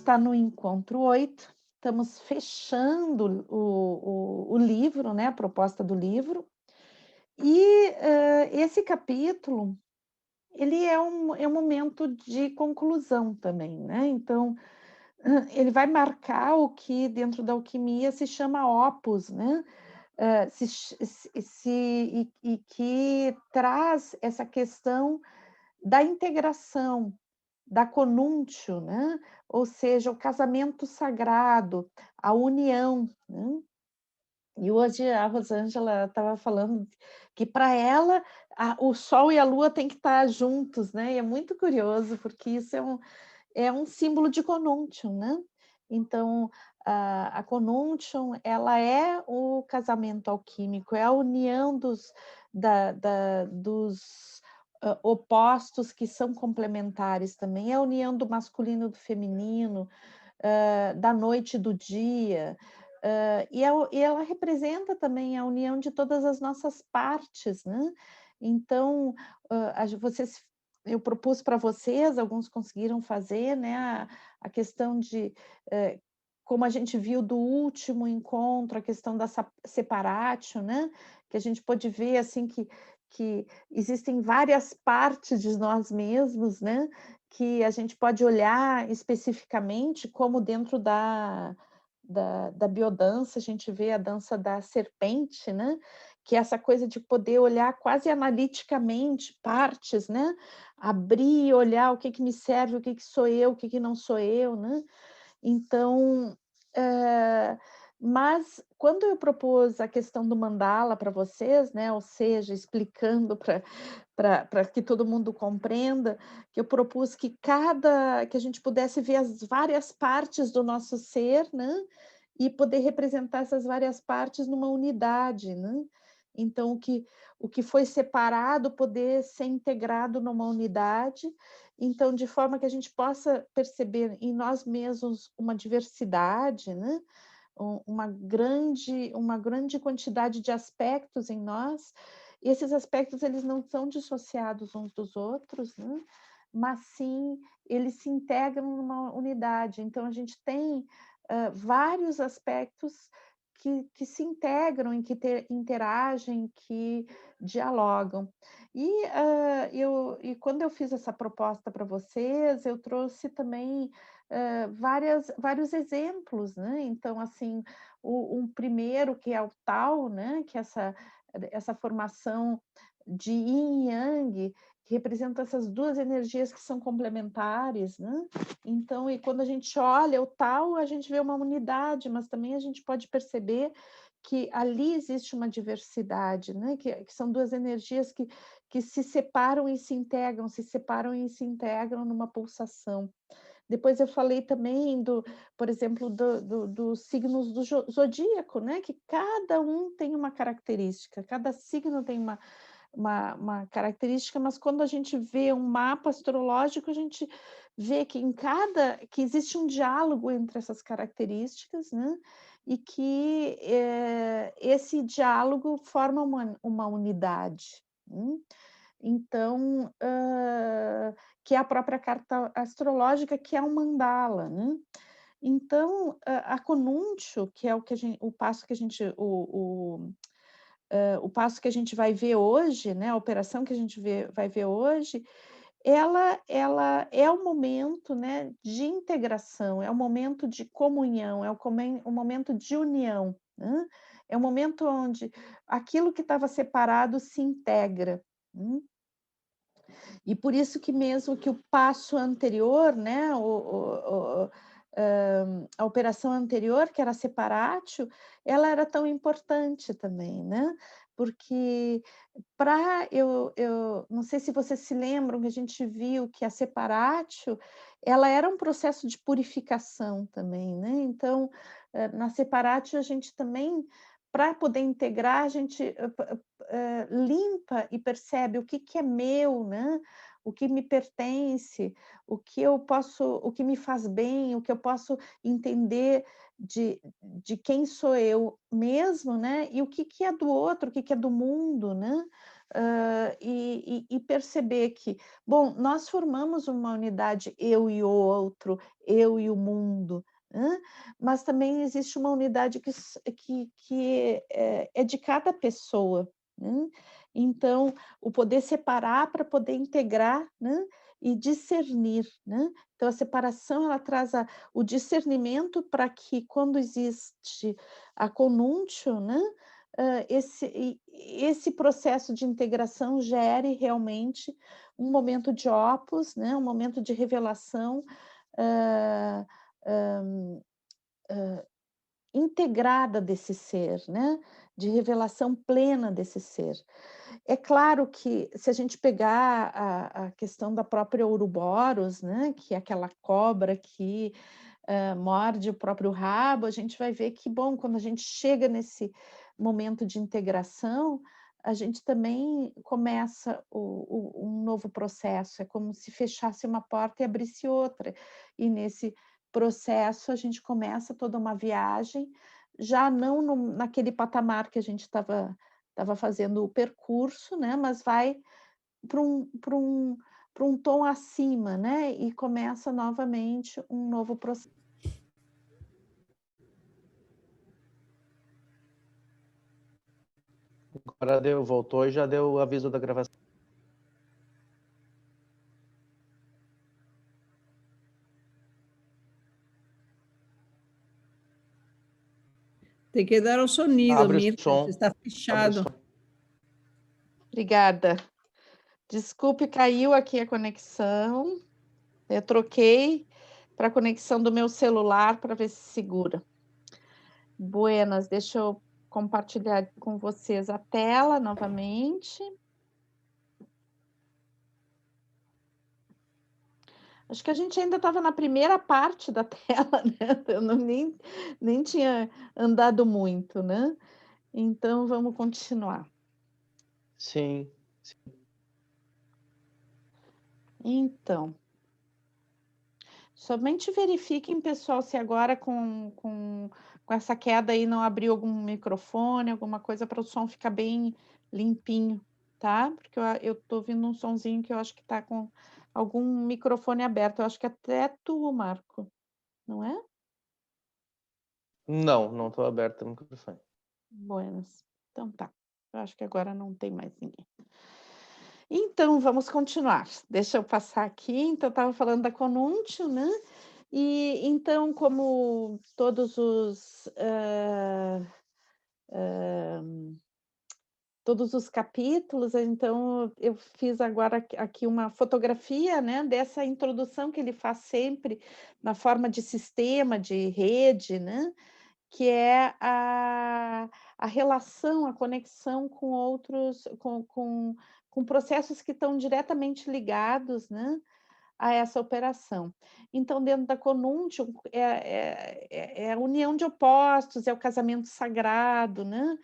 está no encontro 8. Estamos fechando o livro, né, a proposta do livro, e, esse capítulo, ele é um momento de conclusão também, né, então, ele vai marcar o que dentro da alquimia se chama opus, né, e que traz essa questão da integração, da conúntio, né, ou seja, o casamento sagrado, a união, né. E hoje a Rosângela estava falando que para ela o sol e a lua têm que estar juntos, né, e é muito curioso, porque isso é um símbolo de conúncio, né. Então, a conúncio, ela é o casamento alquímico, é a união dos opostos que são complementares também, é a união do masculino e do feminino, da noite e do dia, e ela representa também a união de todas as nossas partes, né. Então, a gen vocês eu propus para vocês, alguns conseguiram fazer, né, a questão de, como a gente viu do último encontro, a questão da separatio, né, que a gente pôde ver, assim, que existem várias partes de nós mesmos, né, que a gente pode olhar especificamente, como dentro da biodança, a gente vê a dança da serpente, né, que é essa coisa de poder olhar quase analiticamente partes, né, abrir e olhar o que que me serve, o que que sou eu, o que que não sou eu, né. Então, eh, mas quando eu propus a questão do mandala para vocês, né, ou seja, explicando para que todo mundo compreenda, que eu propus que a gente pudesse ver as várias partes do nosso ser, né, e poder representar essas várias partes numa unidade, né. Então o que foi separado poder ser integrado numa unidade, então de forma que a gente possa perceber em nós mesmos uma diversidade, né, uma grande quantidade de aspectos em nós, e esses aspectos eles não são dissociados uns dos outros, né, mas sim, eles se integram numa unidade. Então a gente tem, vários aspectos que se integram, e que interagem, que dialogam. E quando eu fiz essa proposta para vocês, eu trouxe também, vários exemplos, né, então, assim, um primeiro que é o Tao, né, que é essa formação de Yin e Yang, que representa essas 2 energias que são complementares, né. Então, e quando a gente olha o Tao, a gente vê uma unidade, mas também a gente pode perceber que ali existe uma diversidade, né, que são 2 energias que se separam e se integram, se separam e se integram numa pulsação. Depois eu falei também por exemplo, dos signos do zodíaco, né, que cada um tem uma característica, cada signo tem uma característica, mas quando a gente vê um mapa astrológico, a gente vê que existe um diálogo entre essas características, né, e que, esse diálogo forma uma unidade, então, que é a própria carta astrológica, que é um mandala, né. Então, a conúntio, que é o passo que a gente o passo que a gente vai ver hoje, né, a operação que a gente vai ver hoje, ela é o momento, né, de integração, é o momento de comunhão, é o momento de união, né. É o momento onde aquilo que estava separado se integra, hum. E por isso que mesmo que o passo anterior, né, a operação anterior, que era a separatio, ela era tão importante também, né, porque para eu não sei se vocês se lembram que a gente viu que a separatio, ela era um processo de purificação também, né, então, na separatio a gente também, para poder integrar, a gente, limpa e percebe o que que é meu, né, o que me pertence, o que me faz bem, o que eu posso entender de quem sou eu mesmo, né, e o que que é do outro, o que que é do mundo, né. e perceber que, bom, nós formamos uma unidade eu e o outro, eu e o mundo, hã, mas também existe uma unidade que é de cada pessoa, né. Então, o poder separar para poder integrar, né, e discernir, né. Então a separação ela traz o discernimento para que quando existe a conúntio, né, esse processo de integração gere realmente um momento de opus, né, um momento de revelação, hã, hã, integrada desse ser, né, de revelação plena desse ser. É claro que se a gente pegar a questão da própria Ouroboros, né, que é aquela cobra que, morde o próprio rabo, a gente vai ver que, bom, quando a gente chega nesse momento de integração, a gente também começa um novo processo, é como se fechasse uma porta e abrisse outra, e nesse processo a gente começa toda uma viagem, já não naquele patamar que a gente estava fazendo o percurso, né, mas vai para um tom acima, né, e começa novamente um novo processo. Agora deu, voltou e já deu o aviso da gravação. Tem que dar o sonido, Abre o Mirta, você som, está abre o fechado. som. Obrigada. Desculpe, caiu aqui a conexão. Eu troquei para a conexão do meu celular para ver se segura. Buenas, deixa eu compartilhar com vocês a tela novamente. Acho que a gente ainda estava na primeira parte da tela, né, eu nem tinha andado muito, né. Então vamos continuar. Sim. Então, somente verifiquem, pessoal, se agora com essa queda aí não abriu algum microfone, alguma coisa para o som ficar bem limpinho, tá? Porque eu tô ouvindo um sonzinho que eu acho que está com algum microfone aberto, eu acho que até tu, Marco, não é? Não, não estou aberto o microfone. Buenas. Então tá, eu acho que agora não tem mais ninguém. Então, vamos continuar. Deixa eu passar aqui. Então, eu estava falando da Conúntio, né? E então, como todos os capítulos, então eu fiz agora aqui uma fotografia, né, dessa introdução que ele faz sempre na forma de sistema, de rede, né? Que é a relação, a conexão com outros, com processos que estão diretamente ligados, né, a essa operação. Então, dentro da Conúntio, é a união de opostos, é o casamento sagrado, né,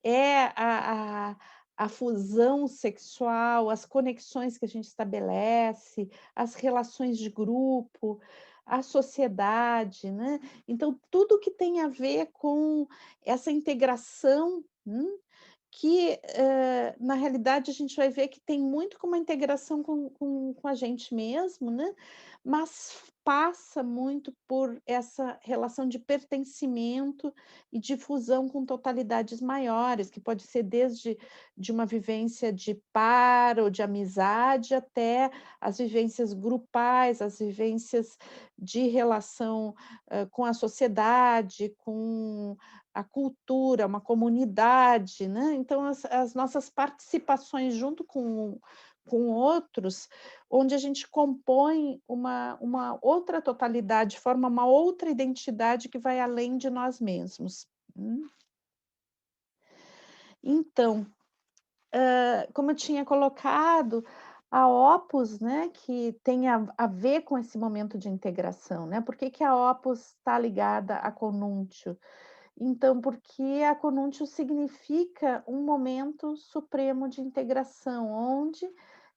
é a fusão sexual, as conexões que a gente estabelece, as relações de grupo, a sociedade, né. Então, tudo que tem a ver com essa integração, que, na realidade, a gente vai ver que tem muito com uma integração com a gente mesmo, né, mas passa muito por essa relação de pertencimento e de fusão com totalidades maiores, que pode ser desde de uma vivência de par ou de amizade, até as vivências grupais, as vivências de relação, com a sociedade, com a cultura, uma comunidade, né, então as nossas participações junto com outros, onde a gente compõe uma outra totalidade, forma uma outra identidade que vai além de nós mesmos. Então, como eu tinha colocado, a Opus, né, que tem a ver com esse momento de integração, né, por que que a Opus está ligada à Conúntio? Então, porque a Conúntio significa um momento supremo de integração, onde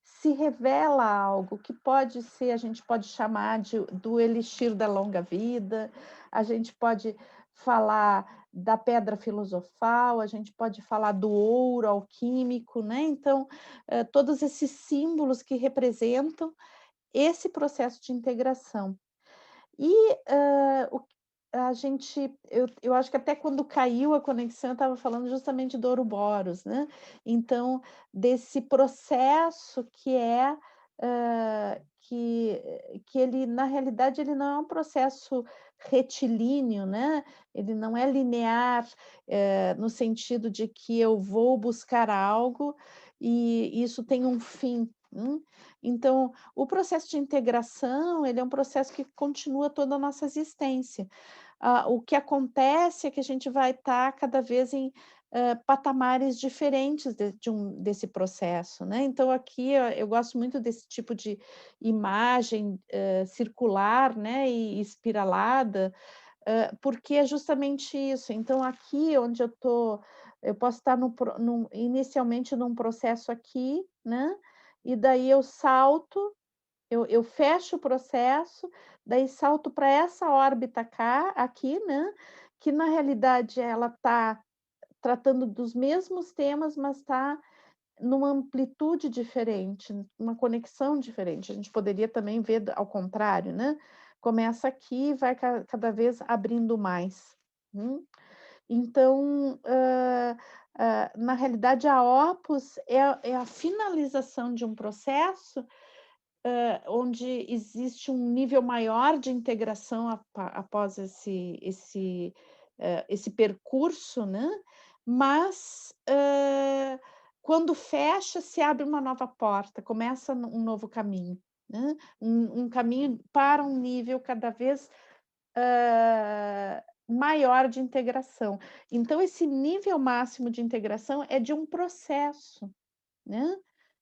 se revela algo que pode ser, a gente pode chamar do elixir da longa vida, a gente pode falar da pedra filosofal, a gente pode falar do ouro alquímico, né? Então, todos esses símbolos que representam esse processo de integração. E a gente, eu acho que até quando caiu a conexão, eu estava falando justamente do Ouroboros, né? Então, desse processo que é que ele, na realidade, ele não é um processo retilíneo, né? Ele não é linear, no sentido de que eu vou buscar algo e isso tem um fim. Então, o processo de integração, ele é um processo que continua toda a nossa existência. O que acontece é que a gente vai estar cada vez em patamares diferentes desse processo, né? Então, aqui eu gosto muito desse tipo de imagem circular, né, e espiralada, porque é justamente isso. Então, aqui onde eu estou, eu posso estar inicialmente num processo aqui, né? E daí eu salto, eu fecho o processo, daí salto para essa órbita cá, aqui, né? Que na realidade ela está tratando dos mesmos temas, mas está numa amplitude diferente, uma conexão diferente. A gente poderia também ver ao contrário, né? Começa aqui e vai cada vez abrindo mais. Então, na realidade, a Opus é a finalização de um processo onde existe um nível maior de integração após esse percurso, né? Mas quando fecha, se abre uma nova porta, começa um novo caminho, né? Um caminho para um nível cada vez maior de integração. Então, esse nível máximo de integração é de um processo, né?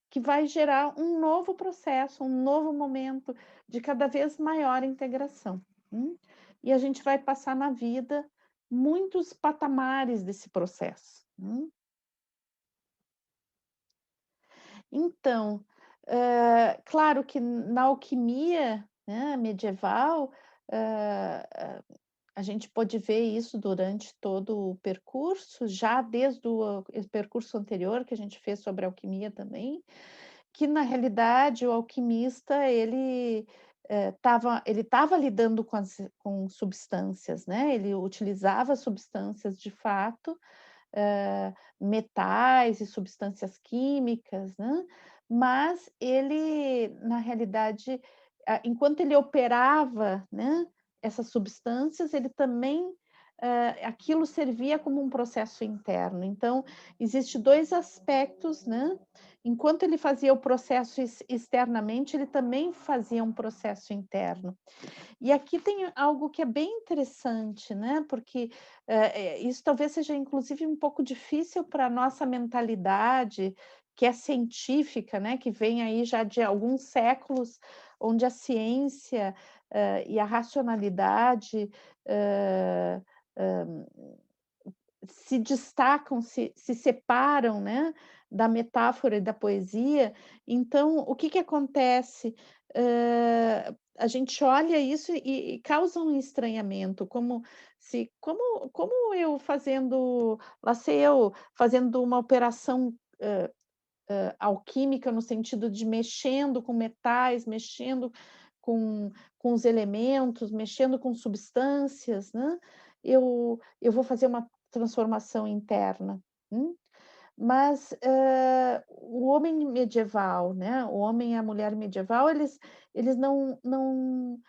Que vai gerar um novo processo, um novo momento de cada vez maior integração. E a gente vai passar na vida muitos patamares desse processo. Então, claro que na alquimia, né, medieval, a gente pode ver isso durante todo o percurso, já desde o percurso anterior que a gente fez sobre alquimia também, que na realidade o alquimista ele estava lidando com substâncias, né? Ele utilizava substâncias de fato, metais e substâncias químicas, né? Mas ele, na realidade, enquanto ele operava, né, essas substâncias, ele também aquilo servia como um processo interno. Então, existe dois aspectos, né? Enquanto ele fazia o processo externamente, ele também fazia um processo interno. E aqui tem algo que é bem interessante, né? Porque isso talvez seja, inclusive, um pouco difícil para a nossa mentalidade, que é científica, né? Que vem aí já de alguns séculos, onde a ciência e a racionalidade se destacam, se separam, né, da metáfora e da poesia. Então, o que acontece? A gente olha isso e causa um estranhamento, como eu fazendo, lá sei eu, fazendo uma operação alquímica, no sentido de mexendo com metais, mexendo com os elementos, mexendo com substâncias, né? Eu vou fazer uma transformação interna. Mas o homem medieval, né? O homem e a mulher medieval, eles não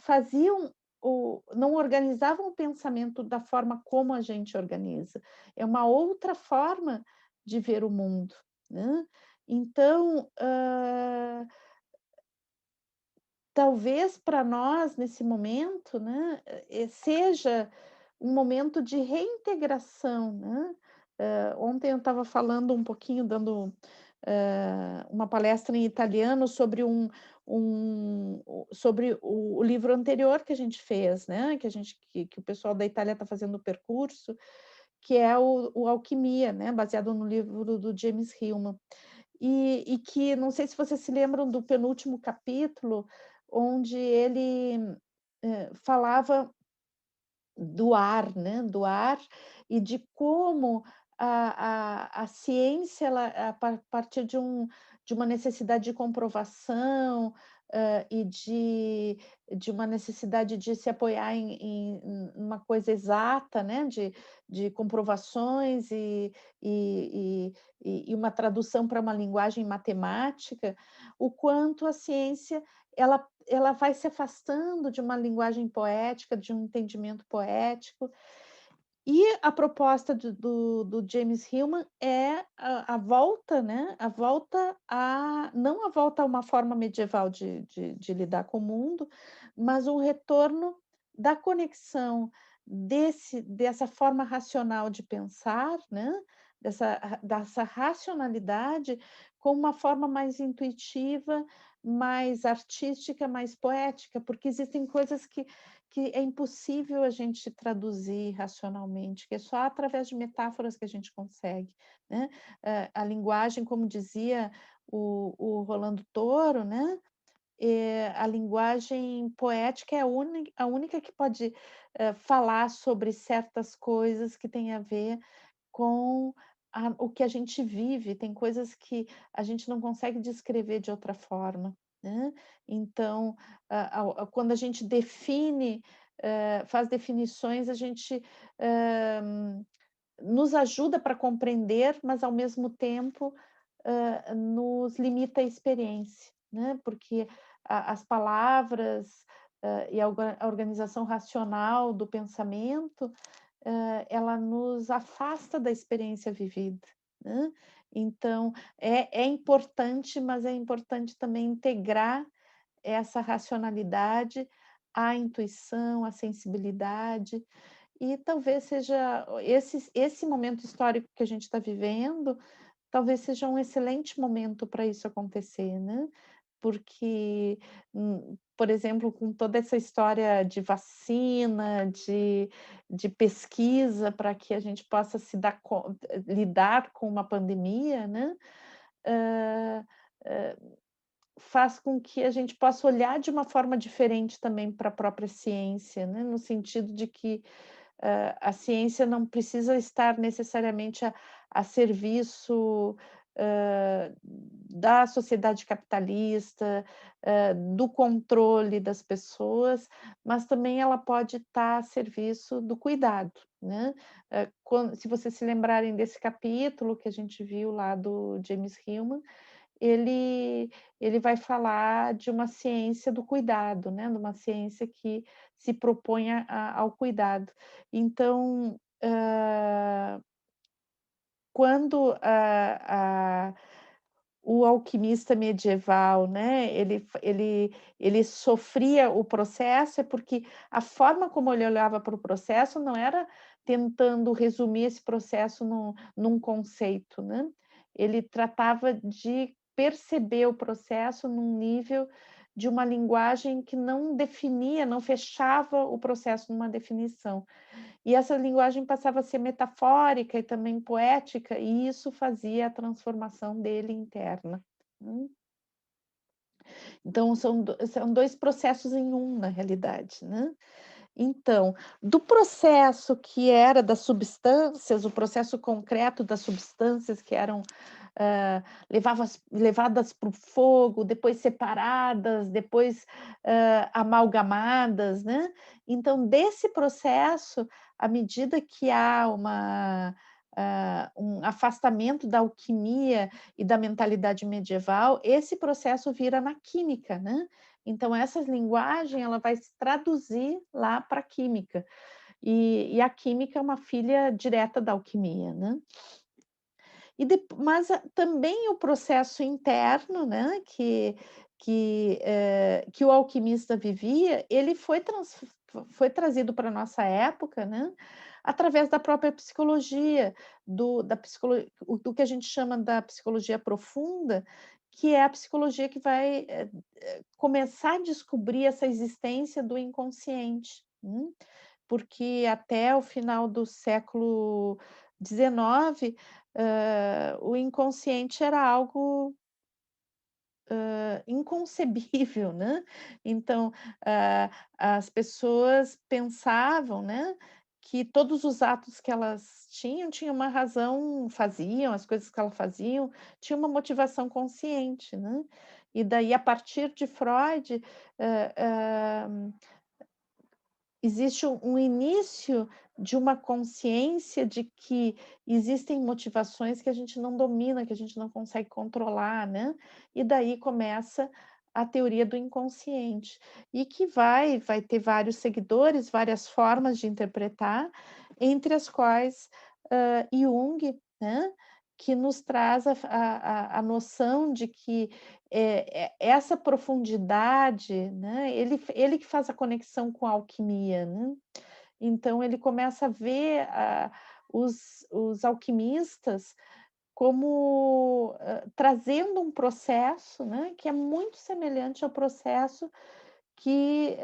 faziam não organizavam o pensamento da forma como a gente organiza. É uma outra forma de ver o mundo, né? Então, talvez para nós, nesse momento, né, seja um momento de reintegração, né? Ontem eu estava falando um pouquinho, dando uma palestra em italiano sobre sobre o livro anterior que a gente fez, né? Que o pessoal da Itália está fazendo o percurso, que é o Alquimia, né? Baseado no livro do James Hillman. E que, não sei se vocês se lembram do penúltimo capítulo, onde ele falava do ar, né? Do ar e de como a ciência, ela, partir de uma necessidade de comprovação e de uma necessidade de se apoiar em uma coisa exata, né? De comprovações e uma tradução para uma linguagem matemática, o quanto a ciência ela vai se afastando de uma linguagem poética, de um entendimento poético. E a proposta do James Hillman é a volta, né? A volta não a volta a uma forma medieval de lidar com o mundo, mas um retorno da conexão dessa forma racional de pensar, né? Dessa racionalidade com uma forma mais intuitiva, mais artística, mais poética, porque existem coisas que é impossível a gente traduzir racionalmente, que é só através de metáforas que a gente consegue, né? A linguagem, como dizia o Rolando Toro, né? A linguagem poética é a única que pode falar sobre certas coisas que têm a ver com o que a gente vive, tem coisas que a gente não consegue descrever de outra forma, né? Então, quando a gente define, faz definições, a gente nos ajuda para compreender, mas ao mesmo tempo nos limita a experiência, né? Porque as palavras e a organização racional do pensamento ela nos afasta da experiência vivida, né? Então, é importante, mas é importante também integrar essa racionalidade à intuição, à sensibilidade, e talvez seja esse momento histórico que a gente está vivendo, talvez seja um excelente momento para isso acontecer, né? Porque, por exemplo, com toda essa história de vacina, de pesquisa para que a gente possa lidar com uma pandemia, né? Hã, hã, faz com que a gente possa olhar de uma forma diferente também para a própria ciência, né? No sentido de que a ciência não precisa estar necessariamente a serviço da sociedade capitalista, do controle das pessoas, mas também ela pode estar a serviço do cuidado, né? Se vocês se lembrarem desse capítulo que a gente viu lá do James Hillman, ele vai falar de uma ciência do cuidado, né? De uma ciência que se propõe ao cuidado. Então, quando o alquimista medieval, né, ele sofria o processo, é porque a forma como ele olhava para o processo não era tentando resumir esse processo num conceito, né? Ele tratava de perceber o processo num nível de uma linguagem que não definia, não fechava o processo numa definição. E essa linguagem passava a ser metafórica e também poética, e isso fazia a transformação dele interna. Então, são dois processos em um, na realidade, né? Então, do processo que era das substâncias, o processo concreto das substâncias que eram levadas para o fogo, depois separadas, depois amalgamadas, né? Então, desse processo, à medida que há um afastamento da alquimia e da mentalidade medieval, esse processo vira na química, né? Então, essa linguagem ela vai se traduzir lá para a química. E a química é uma filha direta da alquimia, né? Mas também o processo interno, né, que o alquimista vivia, ele foi trazido para a nossa época, né, através da própria psicologia, do que a gente chama da psicologia profunda, que é a psicologia que vai começar a descobrir essa existência do inconsciente, porque até o final do século XIX, o inconsciente era algo inconcebível, né? Então, as pessoas pensavam, né, que todos os atos que elas tinham uma razão, faziam, as coisas que elas faziam, tinha uma motivação consciente, né. E daí, a partir de Freud, hã hã, existe um início de uma consciência de que existem motivações que a gente não domina, que a gente não consegue controlar, né, e daí começa a teoria do inconsciente, e que vai ter vários seguidores, várias formas de interpretar, entre as quais, Jung, né, que nos traz a noção de que, essa profundidade, né, ele que faz a conexão com a alquimia, né. Então ele começa a ver os alquimistas como, trazendo um processo, né, que é muito semelhante ao processo que,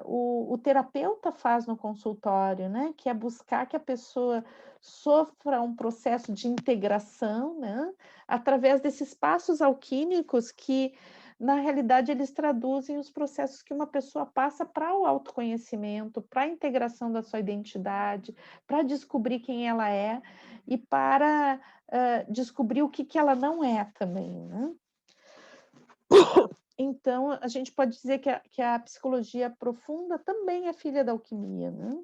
o terapeuta faz no consultório, né, que é buscar que a pessoa sofra um processo de integração, né, através desses passos alquímicos que, na realidade, eles traduzem os processos que uma pessoa passa para o autoconhecimento, para a integração da sua identidade, para descobrir quem ela é e para, descobrir o que que ela não é também, né. Então, a gente pode dizer que a psicologia profunda também é filha da alquimia, né.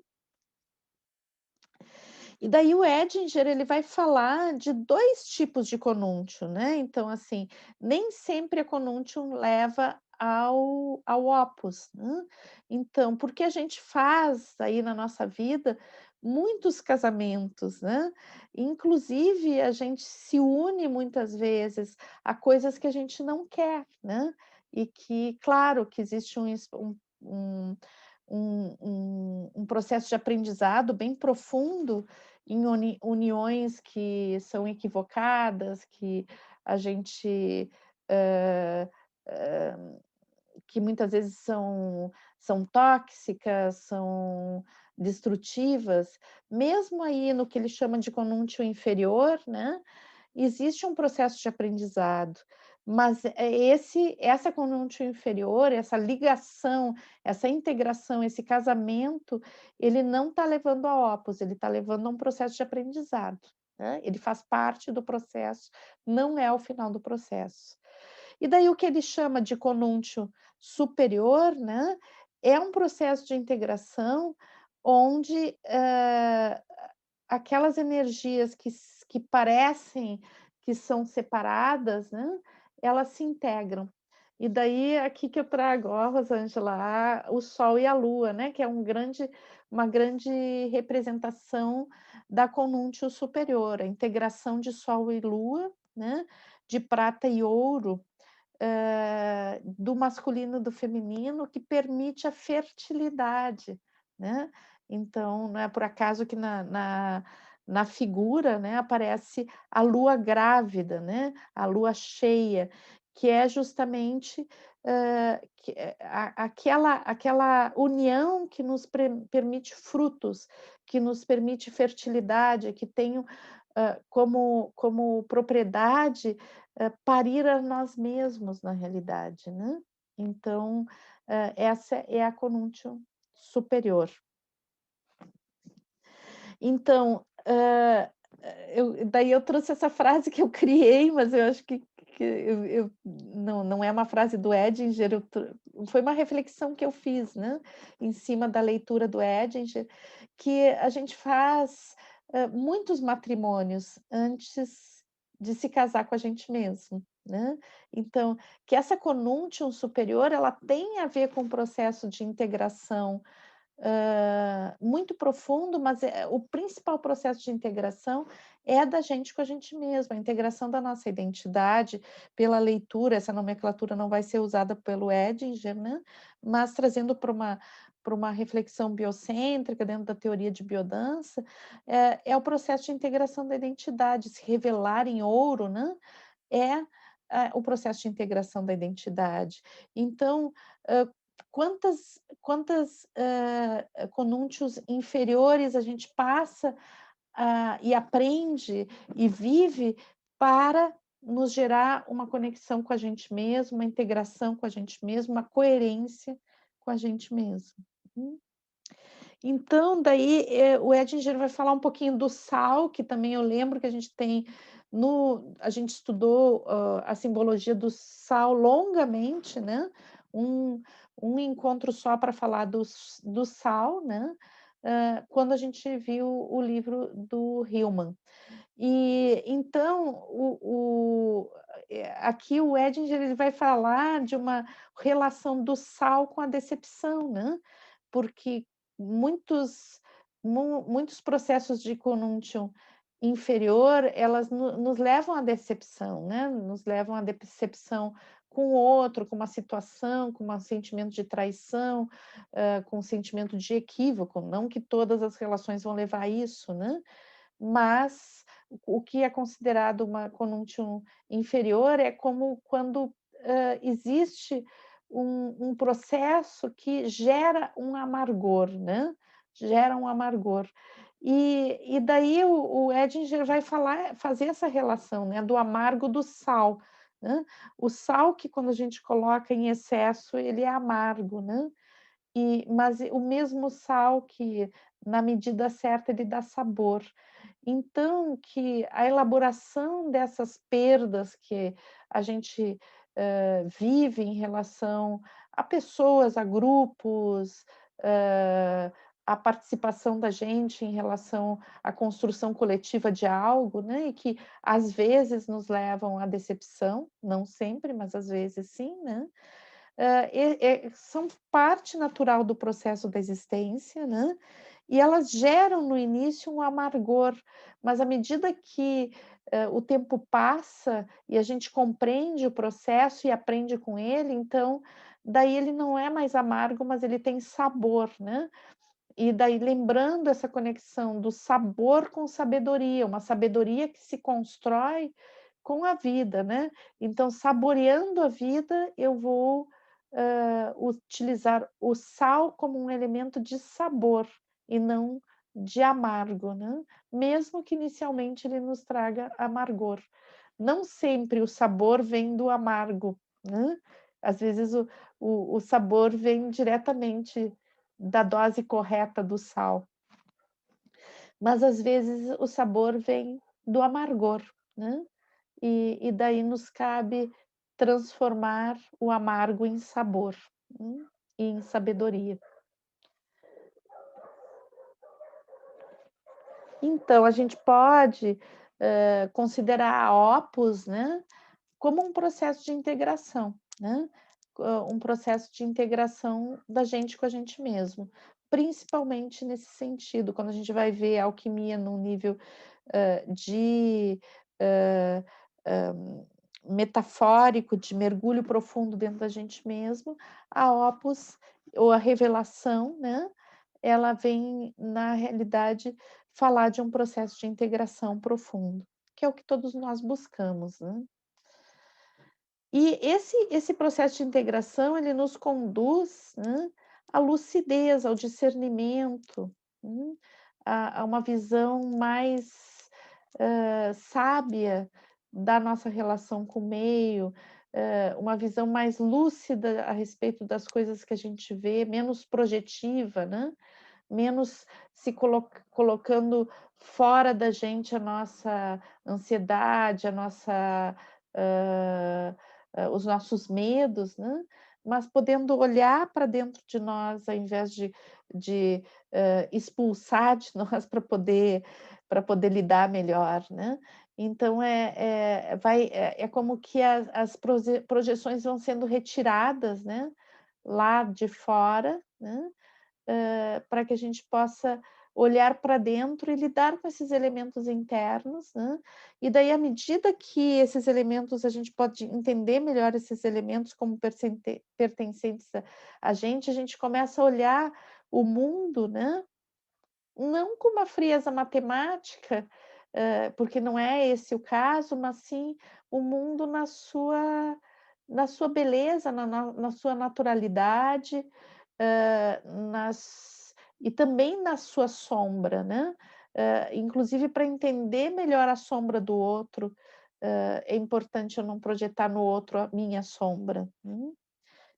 E daí o Edinger, ele vai falar de 2 tipos de conúntio, né, então, assim, nem sempre a conúntium leva ao opus, né. Então, porque a gente faz aí na nossa vida muitos casamentos, né, inclusive a gente se une muitas vezes a coisas que a gente não quer, né, e que claro que existe um um processo de aprendizado bem profundo em uniões que são equivocadas, que a gente, hã, hã, que muitas vezes são tóxicas, são destrutivas, mesmo aí no que ele chama de conúntio inferior, né, existe um processo de aprendizado, mas essa conjuntura inferior, essa ligação, essa integração, esse casamento, ele não está levando a opus, ele está levando a um processo de aprendizado, né, ele faz parte do processo, não é o final do processo. E daí o que ele chama de conúntio superior, né, é um processo de integração onde, aquelas energias que parecem que são separadas, né, elas se integram. E daí aqui que eu trago, ó, Rosângela, o Sol e a Lua, né, que é uma grande representação da conúntio superior, a integração de Sol e Lua, né, de prata e ouro, do masculino e do feminino, que permite a fertilidade, né. Então, não é por acaso que na figura, né, aparece a lua grávida, né, a lua cheia, que é justamente, aquela união que nos permite frutos, que nos permite fertilidade, que tem, como propriedade, parir a nós mesmos, na realidade, né. Então, essa é a conúntio superior. Então, daí eu trouxe essa frase que eu criei, mas eu acho que eu não é uma frase do Edinger, foi uma reflexão que eu fiz, né, em cima da leitura do Edinger, que a gente faz, muitos matrimônios antes de se casar com a gente mesmo, né. Então, que essa conúntium superior, ela tem a ver com o processo de integração, muito profundo, mas o principal processo de integração é da gente com a gente mesma, a integração da nossa identidade pela leitura, essa nomenclatura não vai ser usada pelo Edinger, né, mas trazendo para uma reflexão biocêntrica dentro da teoria de biodança, é o processo de integração da identidade, se revelar em ouro, né, é, o processo de integração da identidade. Então, quantas, conúntios inferiores a gente passa, e aprende e vive para nos gerar uma conexão com a gente mesmo, uma integração com a gente mesmo, uma coerência com a gente mesmo. Hum. Então, daí, o Edinger vai falar um pouquinho do sal, que também eu lembro que a gente tem a gente estudou, a simbologia do sal longamente, né, um encontro só para falar do sal, né, quando a gente viu o livro do Hillman. E então aqui o Edinger ele vai falar de uma relação do sal com a decepção, né, porque muitos processos de conúncio inferior, elas nos levam à decepção, né, nos levam à decepção com o outro, com uma situação, com um sentimento de traição, com um sentimento de equívoco, não que todas as relações vão levar a isso, né, mas o que é considerado uma conúncio inferior é como quando existe um processo que gera um amargor, né? Gera um amargor. E daí o Edinger vai fazer essa relação, né? Do amargo do sal, né? O sal que quando a gente coloca em excesso, ele é amargo, né? Mas o mesmo sal que, na medida certa, ele dá sabor. Então, que a elaboração dessas perdas que a gente vive em relação a pessoas, a grupos, a participação da gente em relação à construção coletiva de algo, né? E que às vezes nos levam à decepção, não sempre, mas às vezes sim, né? São parte natural do processo da existência, né? E elas geram no início um amargor, mas à medida que o tempo passa e a gente compreende o processo e aprende com ele, então daí ele não é mais amargo, mas ele tem sabor, né? E daí lembrando essa conexão do sabor com sabedoria, uma sabedoria que se constrói com a vida, né? Então, saboreando a vida, eu vou utilizar o sal como um elemento de sabor e não de amargo, né? Mesmo que inicialmente ele nos traga amargor. Não sempre o sabor vem do amargo, né? Às vezes o sabor vem diretamente da dose correta do sal, mas às vezes o sabor vem do amargor, né? E daí nos cabe transformar o amargo em sabor, e em sabedoria. Então, a gente pode considerar a Opus, né, como um processo de integração, né? Um processo de integração da gente com a gente mesmo, principalmente nesse sentido, quando a gente vai ver a alquimia num nível de metafórico, de mergulho profundo dentro da gente mesmo, a Opus, ou a revelação, né? Ela vem, na realidade, falar de um processo de integração profundo, que é o que todos nós buscamos, né? E esse processo de integração, ele nos conduz, né, à lucidez, ao discernimento, a uma visão mais sábia da nossa relação com o meio, uma visão mais lúcida a respeito das coisas que a gente vê, menos projetiva, né? Menos se colocando fora da gente a nossa ansiedade, a nossa os nossos medos, né? Mas podendo olhar para dentro de nós, ao invés de expulsar de nós para poder lidar melhor, né? Então é como que as projeções vão sendo retiradas, né? Lá de fora, né? Para que a gente possa olhar para dentro e lidar com esses elementos internos, né? E daí, à medida que esses elementos, a gente pode entender melhor esses elementos como pertencentes a gente começa a olhar o mundo, né? Não com uma frieza matemática, porque não é esse o caso, mas sim o mundo na sua beleza, na sua naturalidade, e também na sua sombra, né? Inclusive para entender melhor a sombra do outro, é importante eu não projetar no outro a minha sombra.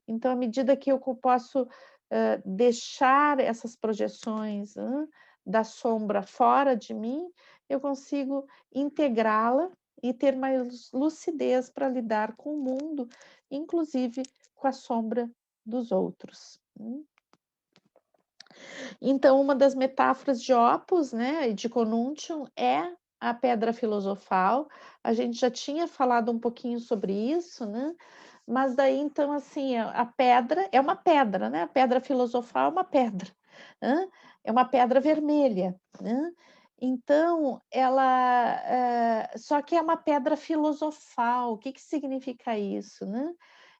Então, à medida que eu posso deixar essas projeções da sombra fora de mim, eu consigo integrá-la e ter mais lucidez para lidar com o mundo, inclusive com a sombra dos outros. Então, uma das metáforas de Opus, né, e de Conuntium, é a pedra filosofal. A gente já tinha falado um pouquinho sobre isso, né? Mas daí, então, assim, a pedra é uma pedra, né? A pedra filosofal é uma pedra, né? É uma pedra vermelha, né? Então, só que é uma pedra filosofal. O que significa isso, né?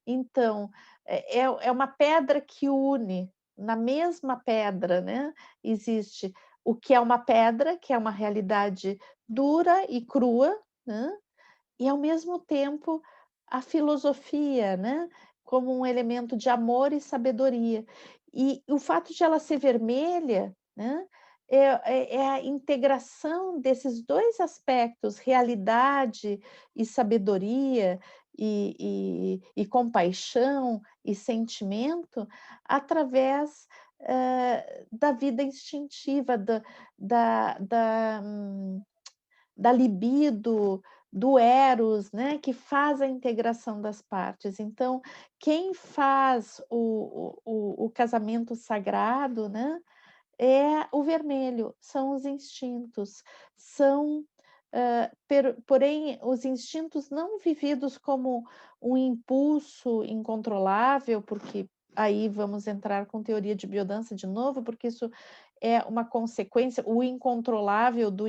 Então, é uma pedra que une, na mesma pedra, né? Existe o que é uma pedra, que é uma realidade dura e crua, né? E ao mesmo tempo a filosofia, né? Como um elemento de amor e sabedoria. E o fato de ela ser vermelha, né? É a integração desses dois aspectos, realidade e sabedoria, e compaixão e sentimento, através da vida instintiva, da, da, da libido, do eros, né, que faz a integração das partes. Então, quem faz o casamento sagrado, né, é o vermelho, são os instintos, são, porém, os instintos não vividos como um impulso incontrolável, porque aí vamos entrar com teoria de biodança de novo, porque isso é uma consequência, o incontrolável do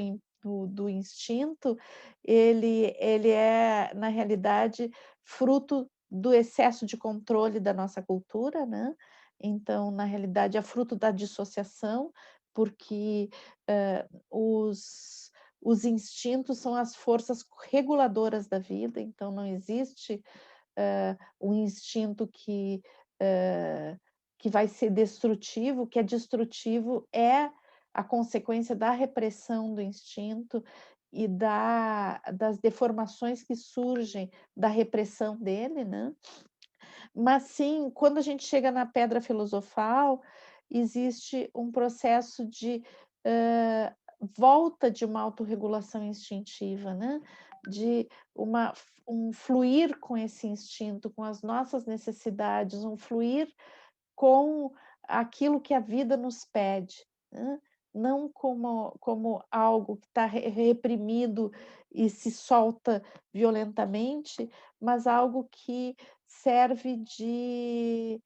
instinto, ele é, na realidade, fruto do excesso de controle da nossa cultura, né? Então, na realidade, é fruto da dissociação, porque os instintos são as forças reguladoras da vida, então não existe um instinto que vai ser destrutivo, o que é destrutivo é a consequência da repressão do instinto e das deformações que surgem da repressão dele, né? Mas sim, quando a gente chega na pedra filosofal, existe um processo de volta de uma autorregulação instintiva, né? De um fluir com esse instinto, com as nossas necessidades, um fluir com aquilo que a vida nos pede, né? Não como algo que está reprimido e se solta violentamente, mas algo que serve de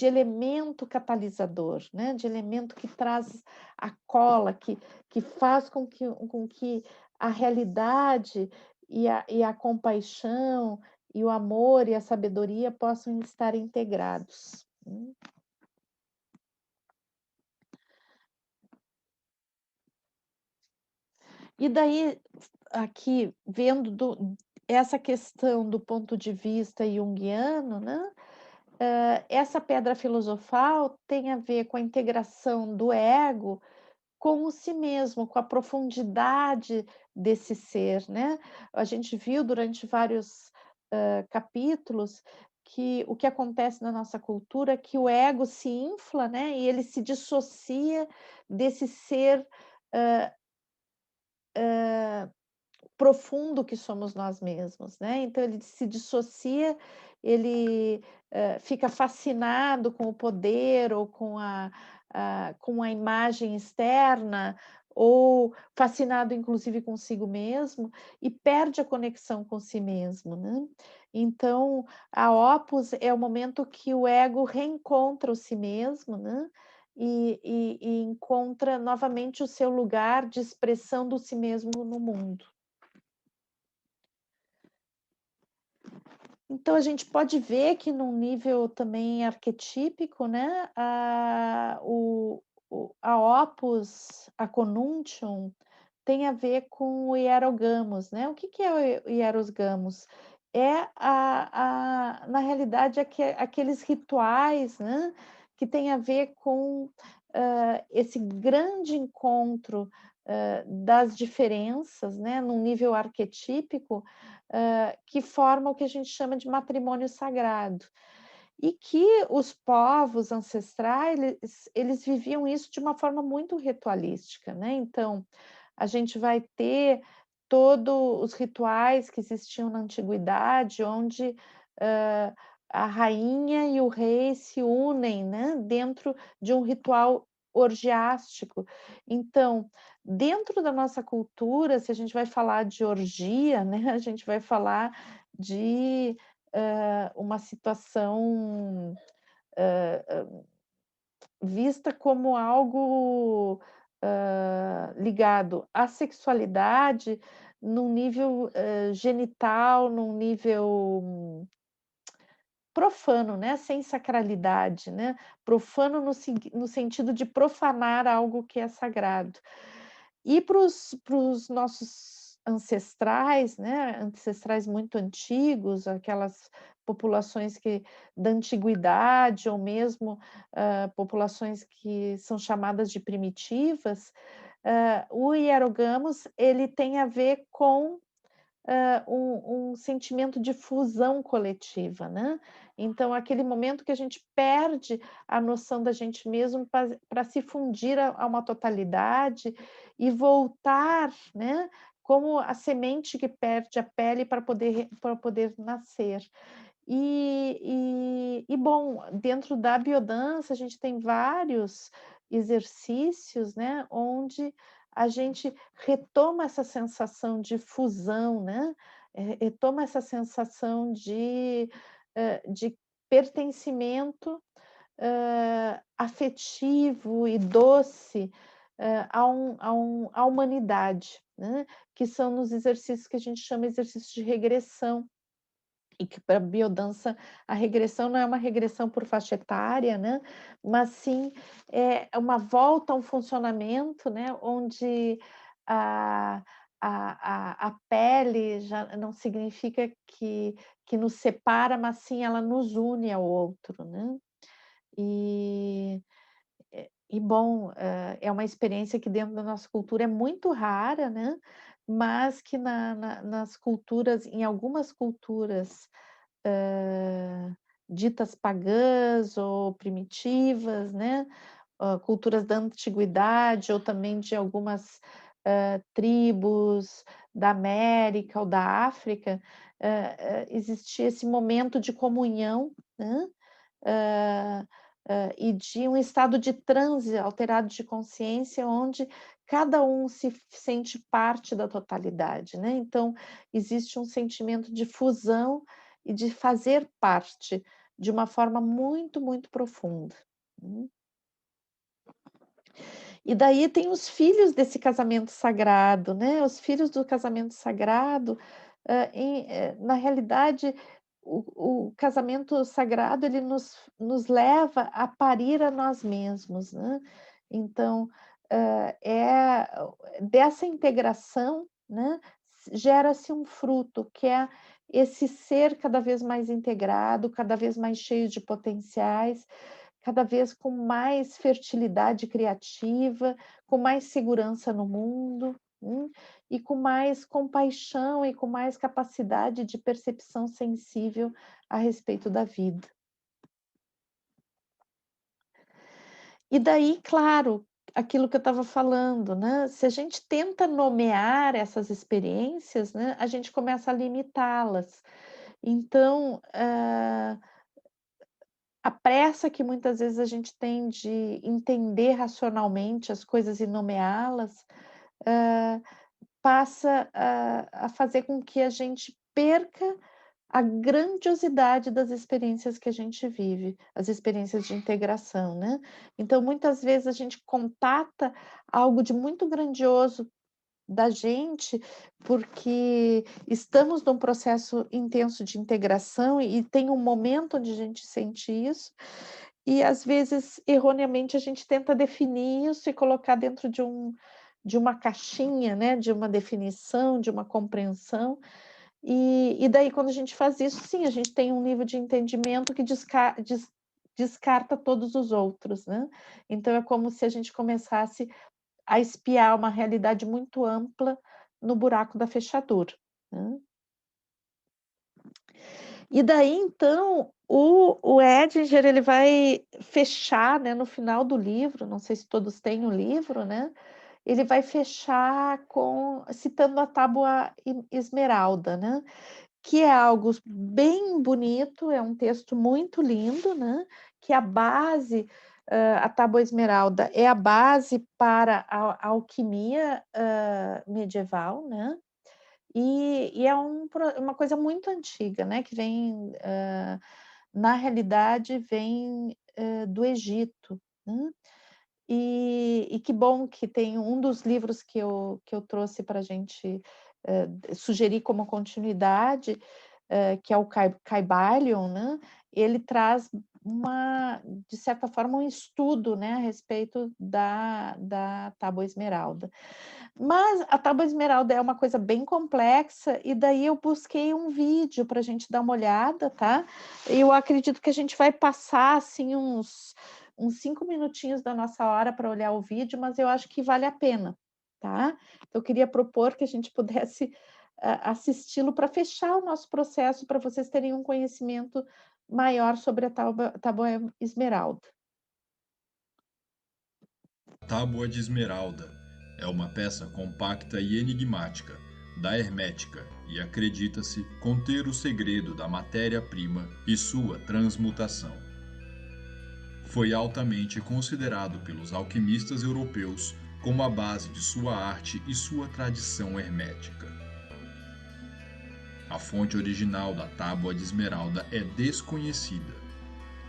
elemento catalisador, né? De elemento que traz a cola, que faz com que a realidade e a compaixão e o amor e a sabedoria possam estar integrados. E daí, aqui, vendo essa questão do ponto de vista junguiano, né? Essa pedra filosofal tem a ver com a integração do ego com o si mesmo, com a profundidade desse ser, né? A gente viu durante vários capítulos que o que acontece na nossa cultura é que o ego se infla, né? E ele se dissocia desse ser profundo que somos nós mesmos, né? Então ele se dissocia, ele fica fascinado com o poder ou com a imagem externa, ou fascinado inclusive consigo mesmo, e perde a conexão com si mesmo, né? Então, a Opus é o momento que o ego reencontra o si mesmo, né? E encontra novamente o seu lugar de expressão do si mesmo no mundo. Então, a gente pode ver que num nível também arquetípico, né, a Opus, a Conuntium, tem a ver com o Hierogamos, né? O que é o Hierogamos? Na realidade, aqueles rituais, né, que tem a ver com esse grande encontro das diferenças, né, num nível arquetípico, que forma o que a gente chama de matrimônio sagrado. e que os povos ancestrais, eles viviam isso de uma forma muito ritualística, né. Então, a gente vai ter todos os rituais que existiam na antiguidade, onde, hã, a rainha e o rei se unem, né, dentro de um ritual orgiástico. Então, dentro da nossa cultura, se a gente vai falar de orgia, né, a gente vai falar de, uma situação, vista como algo, ligado à sexualidade num nível, genital, num nível profano, né, sem sacralidade, né, profano no sentido de profanar algo que é sagrado. E para os nossos ancestrais, né, ancestrais muito antigos, aquelas populações que da antiguidade ou mesmo, populações que são chamadas de primitivas, o hierogamos, ele tem a ver com um sentimento de fusão coletiva, né. Então aquele momento que a gente perde a noção da gente mesmo para se fundir a uma totalidade e voltar, né, como a semente que perde a pele para poder nascer. Bom, dentro da biodança a gente tem vários exercícios, né, onde a gente retoma essa sensação de fusão, né, retoma essa sensação de pertencimento, afetivo e doce, à humanidade, né, que são nos exercícios que a gente chama exercício de regressão. E que para a biodança a regressão não é uma regressão por faixa etária, né, mas sim é uma volta a um funcionamento, né, onde a a pele já não significa que nos separa, mas sim ela nos une ao outro, né. E bom, é uma experiência que dentro da nossa cultura é muito rara, né, mas que nas culturas em algumas culturas, ditas pagãs ou primitivas, né, culturas da antiguidade ou também de algumas, tribos da América ou da África, existia esse momento de comunhão, né, hã, e de um estado de transe alterado de consciência, onde cada um se sente parte da totalidade, né. Então, existe um sentimento de fusão e de fazer parte, de uma forma muito, muito profunda. Hum. E daí tem os filhos desse casamento sagrado, né, os filhos do casamento sagrado, na realidade, o casamento sagrado ele nos leva a parir a nós mesmos, né. Então, dessa integração, né, gera-se um fruto, que é esse ser cada vez mais integrado, cada vez mais cheio de potenciais, cada vez com mais fertilidade criativa, com mais segurança no mundo, e com mais compaixão e com mais capacidade de percepção sensível a respeito da vida. E daí, claro, aquilo que eu estava falando, né, se a gente tenta nomear essas experiências, né, a gente começa a limitá-las. Então, a pressa que muitas vezes a gente tem de entender racionalmente as coisas e nomeá-las, hã, passa a fazer com que a gente perca a grandiosidade das experiências que a gente vive, as experiências de integração, né. Então, muitas vezes a gente contata algo de muito grandioso da gente, porque estamos num processo intenso de integração e tem um momento onde a gente sente isso, e às vezes, erroneamente, a gente tenta definir isso e colocar dentro de uma caixinha, né, de uma definição, de uma compreensão, e daí quando a gente faz isso, sim, a gente tem um nível de entendimento que descarta todos os outros, né. Então é como se a gente começasse a espiar uma realidade muito ampla no buraco da fechadura, né. E daí então, o Edinger ele vai fechar, né, no final do livro, não sei se todos têm o livro, né, ele vai fechar com citando a tábua esmeralda, né, que é algo bem bonito, é um texto muito lindo, né, que a base, a tábua esmeralda é a base para a alquimia, medieval, né, e é uma coisa muito antiga, né, que vem, na realidade vem, do Egito, né. E que bom que tem um dos livros que eu trouxe para a gente, sugerir como continuidade, que é o Kybalion, né, ele traz de certa forma, um estudo, né, a respeito da tábua esmeralda. Mas a tábua esmeralda é uma coisa bem complexa, e daí eu busquei um vídeo para a gente dar uma olhada, tá? Eu acredito que a gente vai passar, assim, uns 5 minutinhos da nossa hora para olhar o vídeo, mas eu acho que vale a pena, tá? Então eu queria propor que a gente pudesse, assisti-lo para fechar o nosso processo, para vocês terem um conhecimento maior sobre a tábua esmeralda. Tábua de Esmeralda é uma peça compacta e enigmática da Hermética e acredita-se conter o segredo da matéria-prima e sua transmutação. Foi altamente considerado pelos alquimistas europeus como a base de sua arte e sua tradição hermética. A fonte original da Tábua de Esmeralda é desconhecida.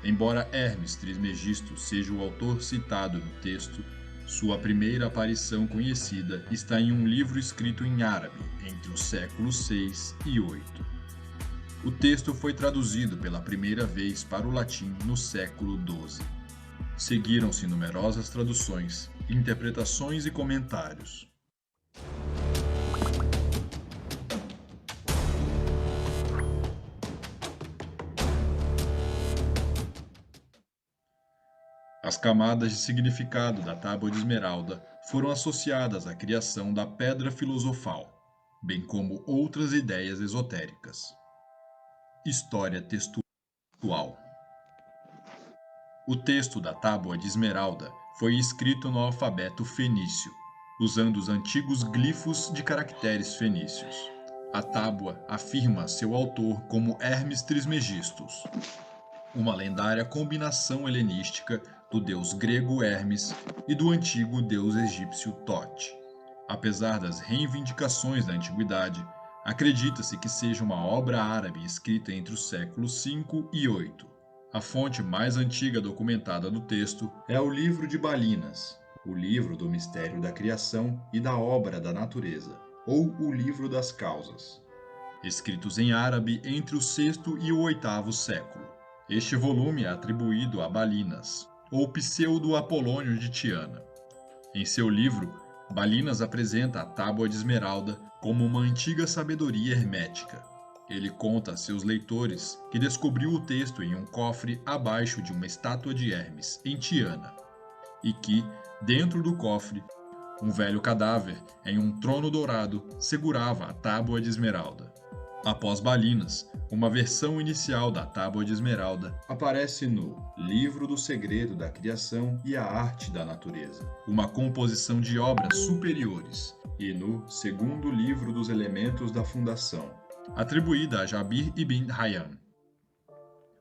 Embora Hermes Trismegisto seja o autor citado no texto, sua primeira aparição conhecida está em um livro escrito em árabe entre os séculos 6 e 8. O texto foi traduzido pela primeira vez para o latim no século 12. Seguiram-se numerosas traduções, interpretações e comentários. As camadas de significado da Tábua de Esmeralda foram associadas à criação da Pedra Filosofal, bem como outras ideias esotéricas. História textual. O texto da Tábua de Esmeralda foi escrito no alfabeto fenício, usando os antigos glifos de caracteres fenícios. A tábua afirma seu autor como Hermes Trismegistus, uma lendária combinação helenística do deus grego Hermes e do antigo deus egípcio Tote. Apesar das reivindicações da antiguidade, acredita-se que seja uma obra árabe escrita entre os séculos 5 e 8. A fonte mais antiga documentada do texto é o Livro de Balinas, o livro do mistério da criação e da obra da natureza, ou o Livro das Causas, escritos em árabe entre o 6º e o 8º século. Este volume é atribuído a Balinas, ou pseudo-Apolônio de Tiana. Em seu livro, Balinas apresenta a Tábua de Esmeralda como uma antiga sabedoria hermética. Ele conta a seus leitores que descobriu o texto em um cofre abaixo de uma estátua de Hermes, em Tiana, e que, dentro do cofre, um velho cadáver, em um trono dourado, segurava a Tábua de Esmeralda. Após Balinas, uma versão inicial da Tábua de Esmeralda aparece no Livro do Segredo da Criação e a Arte da Natureza, uma composição de obras superiores, e no Segundo Livro dos Elementos da Fundação, atribuída a Jabir ibn Hayyan.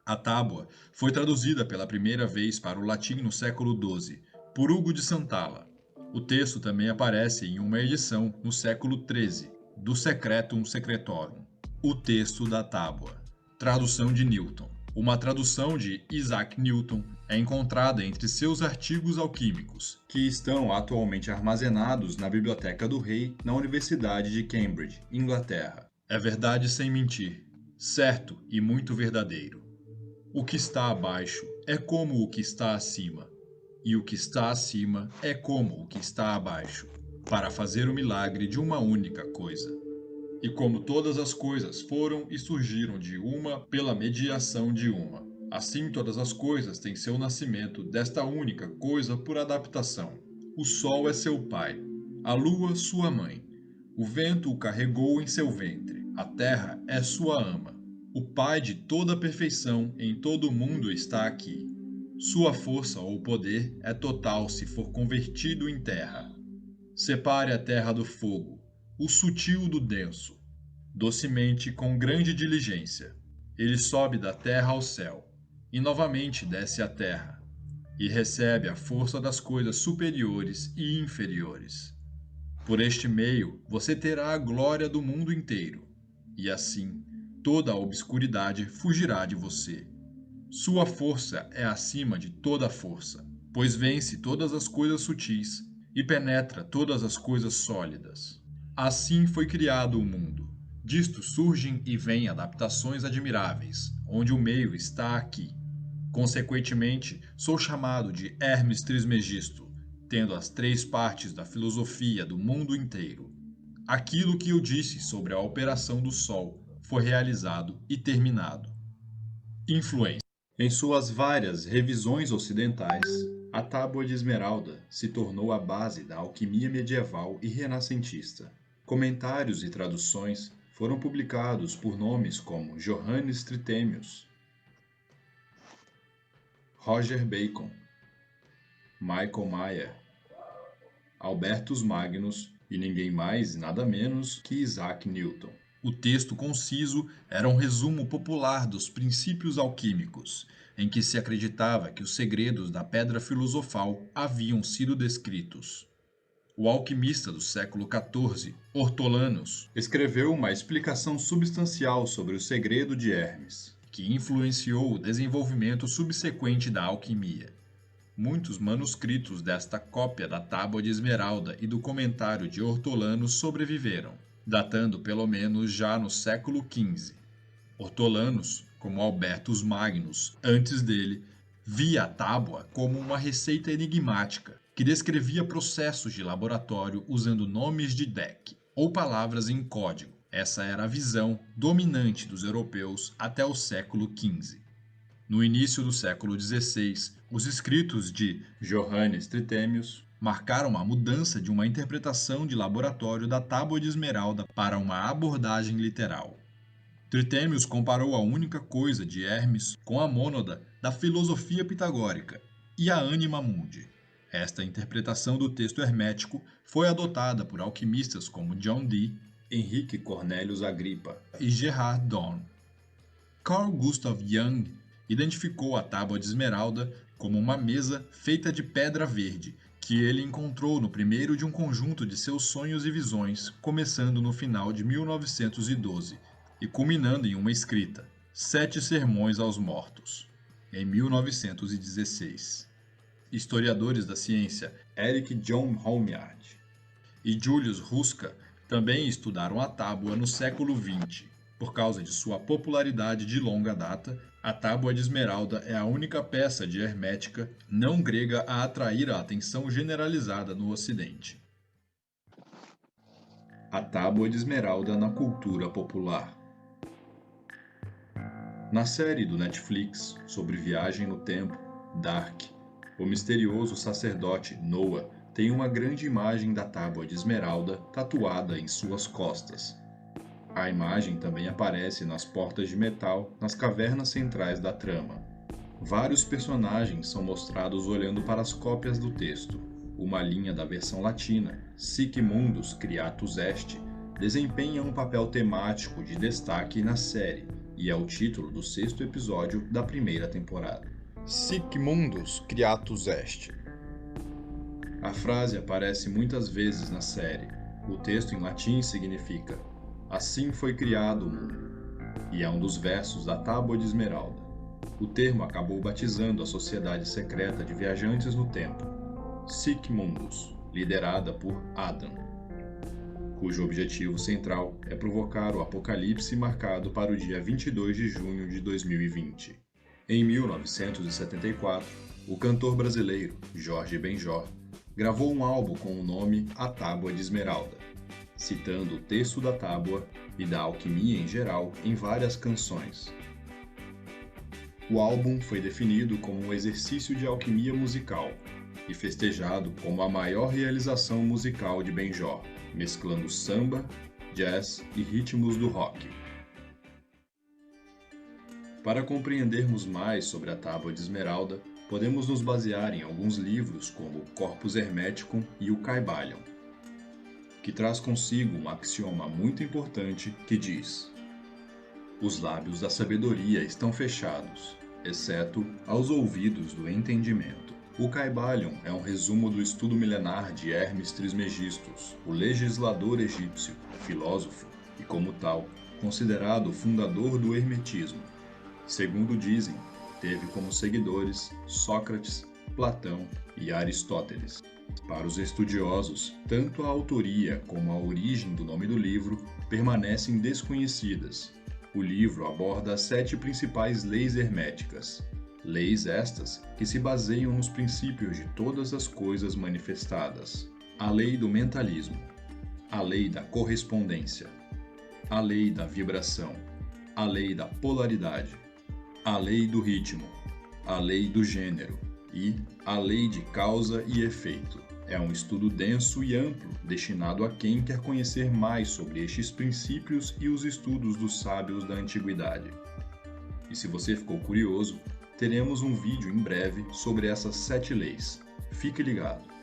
A tábua foi traduzida pela primeira vez para o latim no século XII, por Hugo de Santalla. O texto também aparece em uma edição no século XIII, do Secretum Secretorum. O texto da tábua. Tradução de Newton. Uma tradução de Isaac Newton é encontrada entre seus artigos alquímicos, que estão atualmente armazenados na Biblioteca do Rei, na Universidade de Cambridge, Inglaterra. É verdade sem mentir, certo e muito verdadeiro. O que está abaixo é como o que está acima, e o que está acima é como o que está abaixo, para fazer o milagre de uma única coisa. E como todas as coisas foram e surgiram de uma pela mediação de uma, assim todas as coisas têm seu nascimento desta única coisa por adaptação. O sol é seu pai, a lua sua mãe, o vento o carregou em seu ventre, a terra é sua ama, O Pai de toda perfeição em todo o mundo está aqui. Sua força ou poder é total se for convertido em terra. Separe a terra do fogo, o sutil do denso. Docemente, com grande diligência, ele sobe da terra ao céu, e novamente desce à terra, e recebe a força das coisas superiores e inferiores. Por este meio, você terá a glória do mundo inteiro, e assim, toda a obscuridade fugirá de você. Sua força é acima de toda força, pois vence todas as coisas sutis e penetra todas as coisas sólidas. Assim foi criado o mundo. Disto surgem e vêm adaptações admiráveis, onde o meio está aqui. Consequentemente, sou chamado de Hermes Trismegisto, tendo as 3 partes da filosofia do mundo inteiro. Aquilo que eu disse sobre a operação do Sol foi realizado e terminado. Influência. Em suas várias revisões ocidentais, a Tábua de Esmeralda se tornou a base da alquimia medieval e renascentista. Comentários e traduções foram publicados por nomes como Johannes Trithemius, Roger Bacon, Michael Mayer, Albertus Magnus e ninguém mais e nada menos que Isaac Newton. O texto conciso era um resumo popular dos princípios alquímicos, em que se acreditava que os segredos da pedra filosofal haviam sido descritos. O alquimista do século XIV, Ortolanus, escreveu uma explicação substancial sobre o segredo de Hermes, que influenciou o desenvolvimento subsequente da alquimia. Muitos manuscritos desta cópia da Tábua de Esmeralda e do comentário de Ortolanus sobreviveram, datando pelo menos já no século XV. Ortolanus, como Albertus Magnus antes dele, via a tábua como uma receita enigmática que descrevia processos de laboratório usando nomes de deck ou palavras em código. Essa era a visão dominante dos europeus até o século XV. No início do século XVI, os escritos de Johannes Trithemius marcaram a mudança de uma interpretação de laboratório da Tábua de Esmeralda para uma abordagem literal. Trithemius comparou a única coisa de Hermes com a mônada da filosofia pitagórica e a anima mundi. Esta interpretação do texto hermético foi adotada por alquimistas como John Dee, Henrique Cornelius Agrippa e Gerard Dorn. Carl Gustav Jung identificou a Tábua de Esmeralda como uma mesa feita de pedra verde que ele encontrou no primeiro de um conjunto de seus sonhos e visões, começando no final de 1912 e culminando em uma escrita, 7 Sermões aos Mortos, em 1916. Historiadores da ciência Eric John Homyard e Julius Ruska também estudaram a tábua no século XX. Por causa de sua popularidade de longa data, a Tábua de Esmeralda é a única peça de hermética não grega a atrair a atenção generalizada no Ocidente. A Tábua de Esmeralda na cultura popular. Na série do Netflix sobre viagem no tempo, Dark, o misterioso sacerdote Noah tem uma grande imagem da Tábua de Esmeralda tatuada em suas costas. A imagem também aparece nas portas de metal nas cavernas centrais da trama. Vários personagens são mostrados olhando para as cópias do texto. Uma linha da versão latina, Sic Mundus Creatus Est, desempenha um papel temático de destaque na série e é o título do 6º episódio da primeira temporada. Sic Mundus Creatus Est. A frase aparece muitas vezes na série. O texto em latim significa "Assim foi criado o mundo", e é um dos versos da Tábua de Esmeralda. O termo acabou batizando a sociedade secreta de viajantes no tempo, Sic Mundus, liderada por Adam, cujo objetivo central é provocar o apocalipse marcado para o dia 22 de junho de 2020. Em 1974, o cantor brasileiro Jorge Benjor gravou um álbum com o nome A Tábua de Esmeralda, citando o texto da tábua e da alquimia em geral em várias canções. O álbum foi definido como um exercício de alquimia musical e festejado como a maior realização musical de Benjor, mesclando samba, jazz e ritmos do rock. Para compreendermos mais sobre a Tábua de Esmeralda, podemos nos basear em alguns livros como o Corpus Hermeticum e o Kybalion, que traz consigo um axioma muito importante que diz: os lábios da sabedoria estão fechados, exceto aos ouvidos do entendimento. O Kybalion é um resumo do estudo milenar de Hermes Trismegistus, o legislador egípcio, filósofo e, como tal, considerado o fundador do hermetismo. Segundo dizem, teve como seguidores Sócrates, Platão e Aristóteles. Para os estudiosos, tanto a autoria como a origem do nome do livro permanecem desconhecidas. O livro aborda as 7 principais leis herméticas. Leis estas que se baseiam nos princípios de todas as coisas manifestadas. A lei do mentalismo, a lei da correspondência, a lei da vibração, a lei da polaridade, a lei do ritmo, a lei do gênero e a lei de causa e efeito. É um estudo denso e amplo, destinado a quem quer conhecer mais sobre estes princípios e os estudos dos sábios da antiguidade. E se você ficou curioso, teremos um vídeo em breve sobre essas 7 leis. Fique ligado!